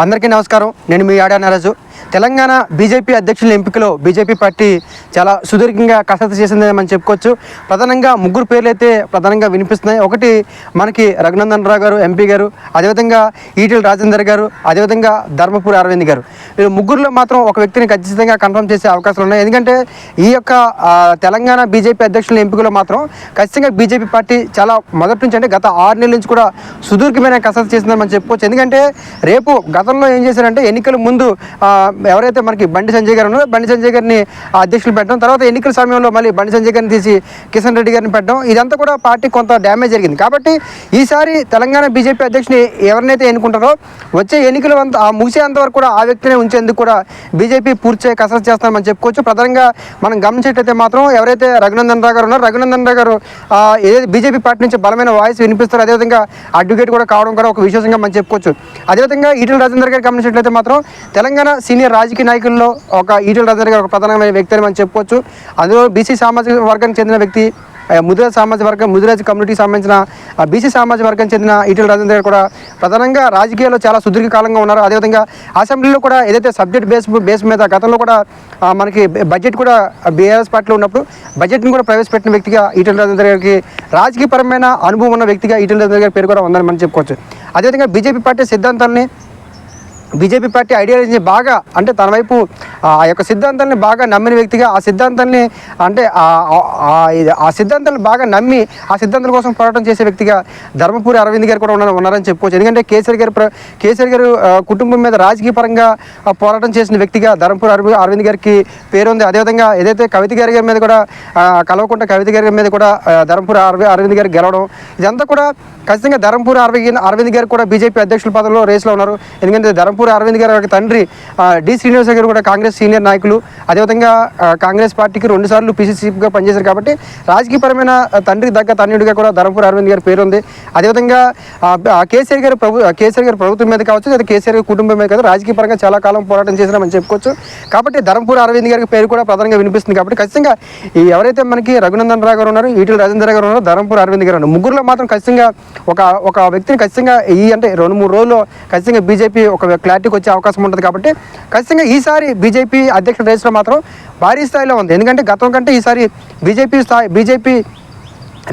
అందరికీ నమస్కారం. నేను మీ ఆడా నరాజు. తెలంగాణ బీజేపీ అధ్యక్షుల ఎంపికలో బీజేపీ పార్టీ చాలా సుదీర్ఘంగా కసరత్తు చేసిందని మనం చెప్పుకోవచ్చు. ప్రధానంగా ముగ్గురు పేర్లు అయితే ప్రధానంగా వినిపిస్తున్నాయి. ఒకటి మనకి రఘునందన్ రావు గారు ఎంపీ గారు, అదేవిధంగా ఈటెల రాజేందర్ గారు, అదేవిధంగా ధర్మపురి అరవింద్ గారు. వీళ్ళు ముగ్గురులో మాత్రం ఒక వ్యక్తిని ఖచ్చితంగా కన్ఫర్మ్ చేసే అవకాశాలు ఉన్నాయి. ఎందుకంటే ఈ యొక్క తెలంగాణ బీజేపీ అధ్యక్షుల ఎంపికలో మాత్రం ఖచ్చితంగా బీజేపీ పార్టీ చాలా మొదటి నుంచి అంటే గత 6 నెలల నుంచి కూడా సుదీర్ఘమైన కసరత్తు చేసిందని మనం చెప్పుకోవచ్చు. ఎందుకంటే రేపు గతంలో ఏం చేశారంటే ఎన్నికల ముందు ఎవరైతే మనకి బండి సంజయ్ గారు ఉన్నారో బండి సంజయ్ గారిని అధ్యక్షులు పెట్టడం, తర్వాత ఎన్నికల సమయంలో మళ్ళీ బండి సంజయ్ గారిని తీసి కిషన్ రెడ్డి గారిని పెట్టడం, ఇదంతా కూడా పార్టీ కొంత డ్యామేజ్ జరిగింది. కాబట్టి ఈసారి తెలంగాణ బీజేపీ అధ్యక్షుని ఎవరినైతే ఎన్నుకుంటారో వచ్చే ఎన్నికలు ముగిసేంత వరకు కూడా ఆ వ్యక్తినే ఉంచేందుకు కూడా బీజేపీ పూర్తి కసరత్తు చేస్తామని మనం చెప్పుకోవచ్చు. ప్రధానంగా మనం గమనించేటైతే మాత్రం ఎవరైతే రఘునందన్ రావు గారు ఉన్నారో రఘునందన్ రావు గారు ఏదైతే బీజేపీ పార్టీ నుంచి బలమైన వాయిస్ వినిపిస్తారో, అదేవిధంగా అడ్వకేట్ కూడా కావడం కూడా ఒక విశేషంగా మనం చెప్పుకోవచ్చు. అదేవిధంగా ఈటెల రాజేందర్ గారు గమనించినట్లయితే మాత్రం తెలంగాణ సీనియర్ రాజకీయ నాయకుల్లో ఒక ఈటెల రాజేందర్ గారు ఒక ప్రధానమైన వ్యక్తి అని మనం చెప్పుకోవచ్చు. అందులో బీసీ సామాజిక వర్గానికి చెందిన వ్యక్తి, ముదిరాజ్ కమ్యూనిటీకి సంబంధించిన బీసీ సామాజిక వర్గానికి చెందిన ఈటెల రాజేందర్ గారు కూడా ప్రధానంగా రాజకీయాల్లో చాలా సుదీర్ఘకాలంగా ఉన్నారు. అదేవిధంగా అసెంబ్లీలో కూడా ఏదైతే సబ్జెక్ట్ బేస్ మీద గతంలో కూడా మనకి బడ్జెట్ కూడా బీఆర్ఎస్ పార్టీలో ఉన్నప్పుడు బడ్జెట్ని కూడా ప్రవేశపెట్టిన వ్యక్తిగా ఈటెల రాజేందర్ గారికి రాజకీయపరమైన అనుభవం ఉన్న వ్యక్తిగా ఈటెల రాజేందర్ గారి పేరు కూడా ఉందని మనం చెప్పుకోవచ్చు. అదేవిధంగా బీజేపీ పార్టీ ఐడియాలజీని బాగా అంటే తన వైపు ఆ యొక్క సిద్ధాంతాన్ని బాగా నమ్మిన వ్యక్తిగా, ఆ సిద్ధాంతాన్ని అంటే ఆ సిద్ధాంతాన్ని బాగా నమ్మి ఆ సిద్ధాంతాల కోసం పోరాటం చేసే వ్యక్తిగా ధర్మపురి అరవింద్ గారు కూడా ఉన్నారని చెప్పుకోవచ్చు. ఎందుకంటే కేసీఆర్ గారు కుటుంబం మీద రాజకీయ పరంగా పోరాటం చేసిన వ్యక్తిగా ధర్మపురి అరవింద్ గారికి పేరుంది. అదేవిధంగా ఏదైతే కవిత గారి మీద కూడా కలవకుండా కవిత గారి మీద కూడా ధర్మపురి అరవింద్ గారు గెలవడం, ఇదంతా కూడా ఖచ్చితంగా ధర్మపురి అరవింద్ గారు కూడా బీజేపీ అధ్యక్షుల పదవిలో రేసులో ఉన్నారు. ఎందుకంటే ధర్మపురి అరవింద్ గారి తండ్రి డి శ్రీనివాస గారు కూడా కాంగ్రెస్ సీనియర్ నాయకులు, అదేవిధంగా కాంగ్రెస్ పార్టీకి 2 సార్లు పీసీసీగా పనిచేశారు. కాబట్టి రాజకీయపరమైన తండ్రి దగ్గర తన్యుడిగా కూడా ధర్మపురి అరవింద్ గారి పేరు ఉంది. అదేవిధంగా కేసీఆర్ గారు ప్రభుత్వం మీద కావచ్చు, లేదా కేసీఆర్ గారి కుటుంబం మీద కాదు, రాజకీయ పరంగా చాలా కాలం పోరాటం చేసినామని చెప్పుకోవచ్చు. కాబట్టి ధర్మపురి అరవింద్ గారికి పేరు కూడా ప్రధానంగా వినిపిస్తుంది. కాబట్టి ఖచ్చితంగా ఎవరైతే మనకి రఘునందన్ రావు గారు ఉన్నారు, ఈటెల రాజేందర్ గారు ఉన్నారు, ధర్మపురి అరవింద్ గారు ఉన్నారు, ముగ్గురులో మాత్రం ఖచ్చితంగా ఒక వ్యక్తిని ఖచ్చితంగా అంటే 2-3 రోజుల్లో ఖచ్చితంగా బీజేపీ ఒక క్లారిటీకి వచ్చే అవకాశం ఉంటుంది. కాబట్టి ఖచ్చితంగా ఈసారి బీజేపీ అధ్యక్షుల రేసులో మాత్రం భారీ స్థాయిలో ఉంది. ఎందుకంటే గతం కంటే ఈసారి బీజేపీ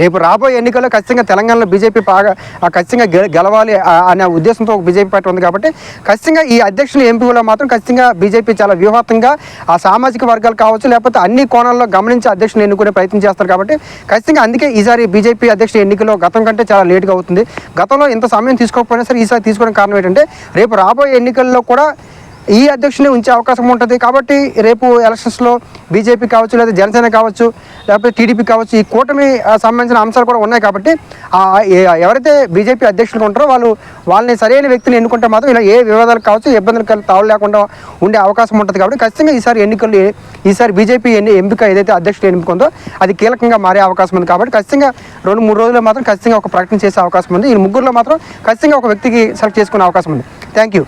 రేపు రాబోయే ఎన్నికల్లో ఖచ్చితంగా తెలంగాణలో బీజేపీ బాగా ఖచ్చితంగా గెలవాలి అనే ఉద్దేశంతో ఒక బీజేపీ పార్టీ ఉంది. కాబట్టి ఖచ్చితంగా ఈ అధ్యక్షుల ఎంపికలో మాత్రం ఖచ్చితంగా బీజేపీ చాలా వ్యూహాత్మకంగా ఆ సామాజిక వర్గాలు కావచ్చు, లేకపోతే అన్ని కోణాల్లో గమనించి అధ్యక్షుని ఎన్నుకునే ప్రయత్నం చేస్తారు. కాబట్టి ఖచ్చితంగా అందుకే ఈసారి బీజేపీ అధ్యక్షుల ఎన్నికలో గతం కంటే చాలా లేట్గా అవుతుంది. గతంలో ఇంత సమయం తీసుకోకపోయినా సరే ఈసారి తీసుకోవడం కారణం ఏంటంటే రేపు రాబోయే ఎన్నికల్లో కూడా ఈ అధ్యక్షుని ఉంచే అవకాశం ఉంటుంది. కాబట్టి రేపు ఎలక్షన్స్లో బీజేపీ కావచ్చు, లేదా జనసేన కావచ్చు, లేకపోతే టీడీపీ కావచ్చు, ఈ కూటమి సంబంధించిన అంశాలు కూడా ఉన్నాయి. కాబట్టి ఎవరైతే బీజేపీ అధ్యక్షులు ఉంటారో వాళ్ళని సరైన వ్యక్తిని ఎన్నుకుంటే మాత్రం ఇలా ఏ వివాదాలు కావచ్చు, ఇబ్బందులు తావు లేకుండా ఉండే అవకాశం ఉంటుంది. కాబట్టి ఖచ్చితంగా ఈసారి బీజేపీ ఎంపిక ఏదైతే అధ్యక్షుడు ఎన్నుకుందో అది కీలకంగా మారే అవకాశం ఉంది. కాబట్టి ఖచ్చితంగా 2-3 రోజుల్లో మాత్రం ఖచ్చితంగా ఒక ప్రకటన చేసే అవకాశం ఉంది. ఈ ముగ్గురులో మాత్రం ఖచ్చితంగా ఒక వ్యక్తికి సెలెక్ట్ చేసుకునే అవకాశం ఉంది. Thank you.